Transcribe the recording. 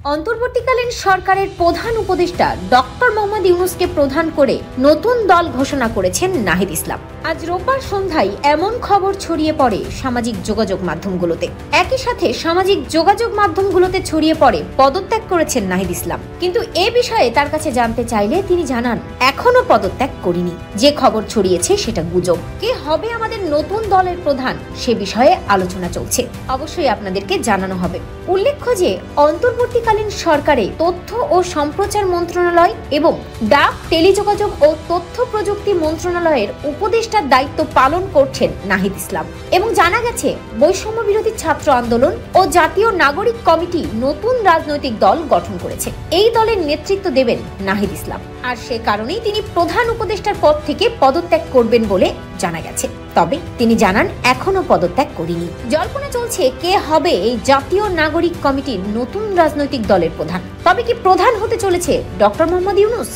অন্তর্বর্তীকালীন সরকারের প্রধান উপদেষ্টা ডক্টর মোহাম্মদ ইউনূসকে প্রধান করে নতুন দল ঘোষণা করেছেন নাহিদ ইসলাম। আজ রোববার সন্ধ্যায় এমন খবর ছড়িয়ে পড়ে সামাজিক যোগাযোগ মাধ্যমগুলোতে। একই সাথে সামাজিক যোগাযোগ মাধ্যমগুলোতে ছড়িয়ে পড়ে পদত্যাগ করেছেন নাহিদ ইসলাম। কিন্তু এ বিষয়ে তার কাছে জানতে চাইলে তিনি জানান, এখনো পদত্যাগ করিনি। যে খবর ছড়িয়েছে সেটা গুজব। কে হবে আমাদের নতুন দলের প্রধান সে বিষয়ে আলোচনা চলছে, অবশ্যই আপনাদেরকে জানানো হবে। উল্লেখ্য যে অন্তর্বর্তীকালীন সরকারে তথ্য ও সম্প্রচার মন্ত্রণালয় এবং ডাক, টেলিযোগাযোগ ও তথ্য প্রযুক্তি মন্ত্রণালয়ের উপদেষ্টার দায়িত্ব পালন করছেন নাহিদ ইসলাম। এবং জানা গেছে বৈষম্য বিরোধী ছাত্র আন্দোলন ও জাতীয় নাগরিক কমিটি নতুন রাজনৈতিক দল গঠন করেছে। এই দলের নেতৃত্ব দেবেন নাহিদ ইসলাম, আর সে কারণেই তিনি প্রধান উপদেষ্টার পদ থেকে পদত্যাগ করবেন বলে জানা গেছে। তবে তিনি জানান, এখনো পদত্যাগ করিনি। জল্পনা চলছে কে হবে এই জাতীয় নাগরিক কমিটির নতুন রাজনৈতিক দলের প্রধান। তবে কি প্রধান হতে চলেছে ডক্টর মোহাম্মদ ইউনূস?